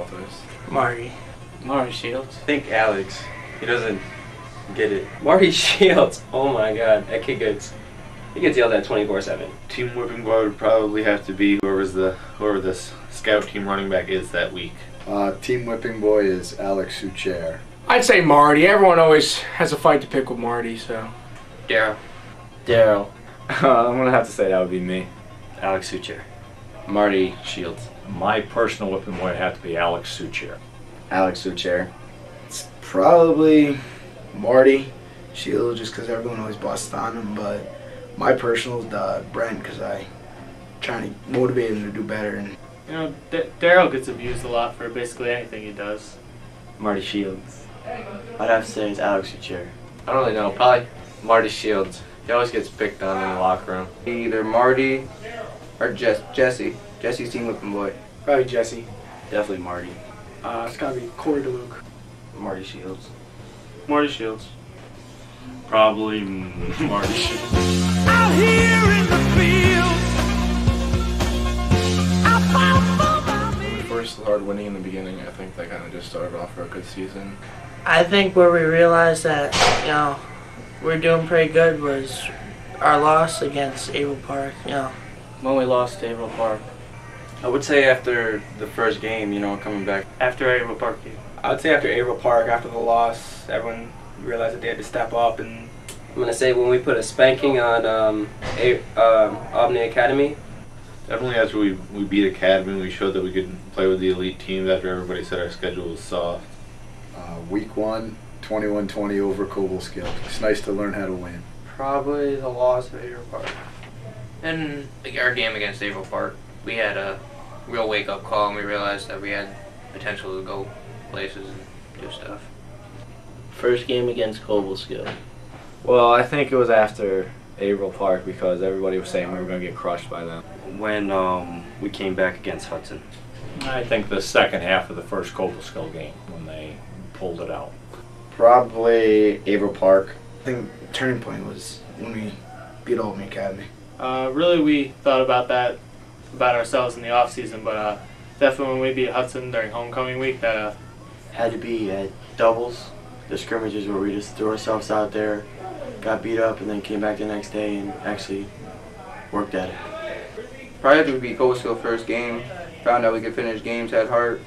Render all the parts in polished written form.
authors. Marty. Marty Shields. I think Alex. He doesn't get it. Marty Shields. Oh my God, that kid gets yelled at 24/7. Team whipping boy would probably have to be whoever this scout team running back is that week. Team whipping boy is Alex Sucher. I'd say Marty. Everyone always has a fight to pick with Marty, so. Daryl. Daryl. I'm gonna have to say that would be me. Alex Sucher. Marty Shields. My personal whipping boy would have to be Alex Sucher. Alex Sucher. It's probably Marty Shields, just because everyone always busts on him, but my personal is Brent, because I trying to motivate him to do better. And You know, Daryl gets abused a lot for basically anything he does. Marty Shields. I'd have to say it's Alex Sucher. I don't really know. Probably Marty Shields. He always gets picked on in the locker room. Either Marty or Jesse. Jesse's team whipping boy. Probably Jesse. Definitely Marty. It's gotta be Corey DeLuke. Marty Shields. Marty Shields. Probably Marty Shields. Out here in the field, When we first started winning in the beginning, I think that kind of just started off for a good season. I think where we realized that, we're doing pretty good was our loss against Able Park, When we lost to Averill Park. I would say after the first game, coming back. After Averill Park game. I would say after Averill Park, after the loss, everyone realized that they had to step up. And I'm gonna say when we put a spanking on Albany Academy. Definitely after we beat Academy, we showed that we could play with the elite teams after everybody said our schedule was soft. Week 1, 21-20 over Cobleskill. It's nice to learn how to win. probably the loss of Averill Park. And our game against Averill Park, we had a real wake-up call, and we realized that we had potential to go places and do stuff. First game against Cobleskill. Well, I think it was after Averill Park because everybody was saying we were going to get crushed by them. When we came back against Hudson. I think the second half of the first Cobleskill game when they pulled it out. Probably Averill Park. I think turning point was when we beat Albany Academy. Really, we thought about that, about ourselves in the off season, but definitely when we beat Hudson during homecoming week, that Had to be at doubles. The scrimmages where we just threw ourselves out there, got beat up, and then came back the next day and actually worked at it. Probably after we beat Cobleskill first game, found out we could finish games at heart.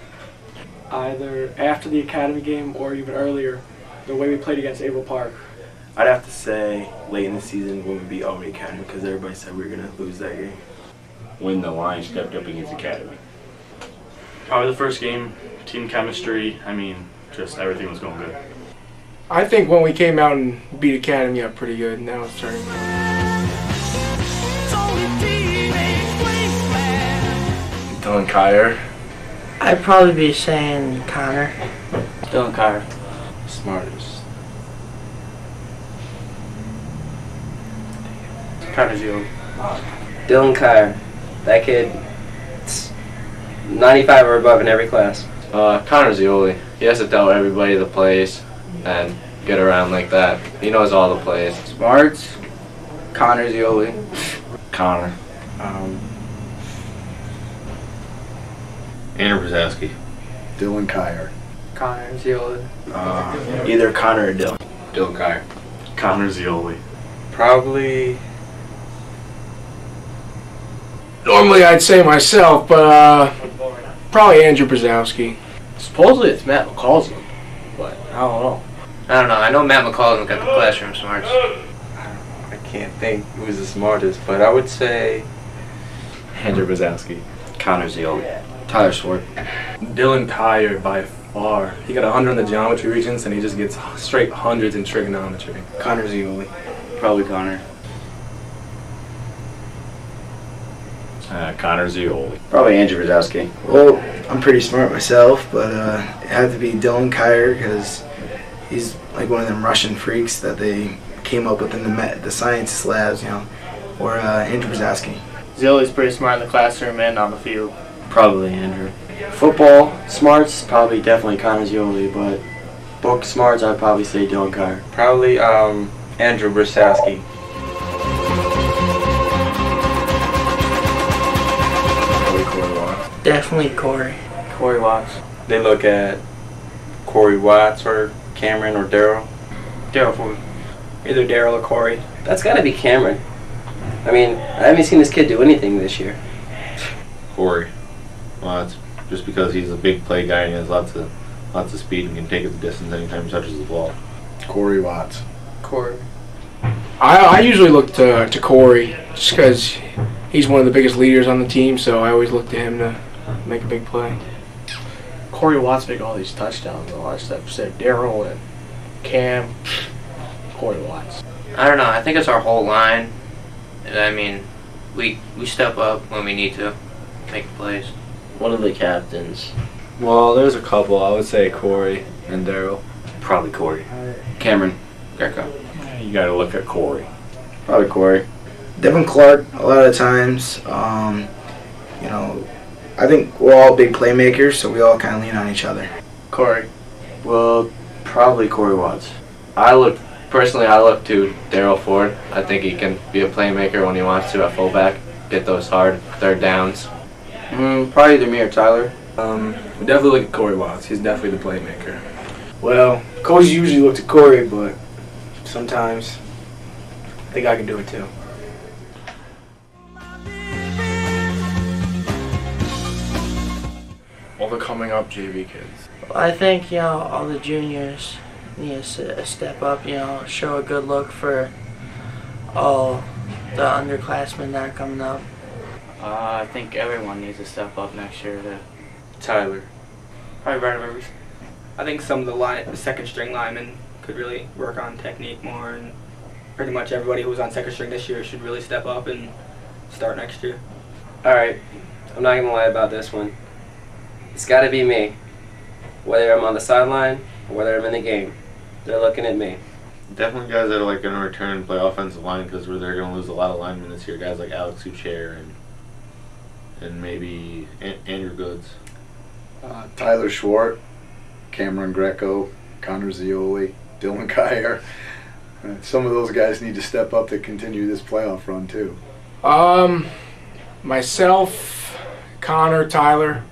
Either after the Academy game or even earlier, the way we played against Averill Park. I'd have to say late in the season when we beat Albany Academy because everybody said we were going to lose that game. When the Lions stepped up against Academy. Probably the first game, team chemistry, just everything was going good. I think when we came out and beat Academy up pretty good, and that was turning point. Dylan Kyer. I'd probably be saying Connor. Dylan Kyer. Smartest. Connor Ziel. Dylan Kyer. That kid, 95 or above in every class. Connor Zioli. He has to tell everybody the plays and get around like that. He knows all the plays. Smarts, Connor Zioli. Connor. Andrew Brzezowski. Dylan Kyer. Connor Zioli. Either Connor or Dylan. Dylan Kyer. Connor Zioli. Probably Normally I'd say myself, but probably Andrew Brzezowski. Supposedly it's Matt McCall's, but I don't know. I know Matt McCall's got the classroom smarts. I can't think who's the smartest, but I would say Andrew Brzezowski. Connor Zioli. Tyler Swart. Dylan Kyer by far. He got 100 in the geometry regions and he just gets straight hundreds in trigonometry. Connor Zioli. Probably Connor. Connor Zioli. Probably Andrew Brzezowski. Well, I'm pretty smart myself, but it had to be Dylan Kyer because he's like one of them Russian freaks that they came up with in the science labs, or Andrew Brzezowski. Zioli's pretty smart in the classroom and on the field. Probably Andrew. Football smarts, probably definitely Connor Zioli, but book smarts, I'd probably say Dylan Kyer. Probably Andrew Brzezowski. Probably Corey Watts. Definitely Corey. Corey Watts. they look at Corey Watts or Cameron or Daryl. Daryl for me. Either Daryl or Corey. That's got to be Cameron. I mean, I haven't seen this kid do anything this year. Corey. Well, that's just because he's a big play guy and he has lots of speed and can take it the distance anytime he touches the ball. Corey Watts. Corey. I usually look to Corey just because he's one of the biggest leaders on the team, so I always look to him to make a big play. Corey Watts make all these touchdowns. A lot of stuff said Daryl and Cam. Corey Watts. I don't know. I think it's our whole line. I mean, we step up when we need to make plays. One of the captains. Well, there's a couple. I would say Corey and Daryl. Probably Corey. Cameron. Greco. You got to look at Corey. Probably Corey. Devin Clark, a lot of times. You know, I think we're all big playmakers, so we all kind of lean on each other. Corey. Well, probably Corey Watts. Personally, I look to Daryl Ford. I think he can be a playmaker when he wants to at fullback, get those hard third downs. Probably either me or Tyler. We definitely look at Corey Watts. He's definitely the playmaker. Well, coaches usually look to Corey, but sometimes I think I can do it too. All the coming up JV kids. I think, you know, all the juniors need to step up, you know, show a good look for all the underclassmen that are coming up. I think everyone needs to step up next year. Tyler. Probably Brandon Rivers. I think some of the second string linemen could really work on technique more, and pretty much everybody who was on second string this year should really step up and start next year. Alright, I'm not gonna lie about this one. It's gotta be me. Whether I'm on the sideline or whether I'm in the game. They're looking at me. Definitely guys that are like going to return and play offensive line because they're going to lose a lot of linemen this year. Guys like Alex Uchair and maybe Andrew Goods. Tyler Schwartz, Cameron Greco, Connor Zioli, Dylan Kyer. Some of those guys need to step up to continue this playoff run too. Myself, Connor, Tyler,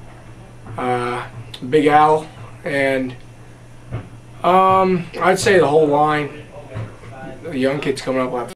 Big Al, and I'd say the whole line. The young kids coming up will have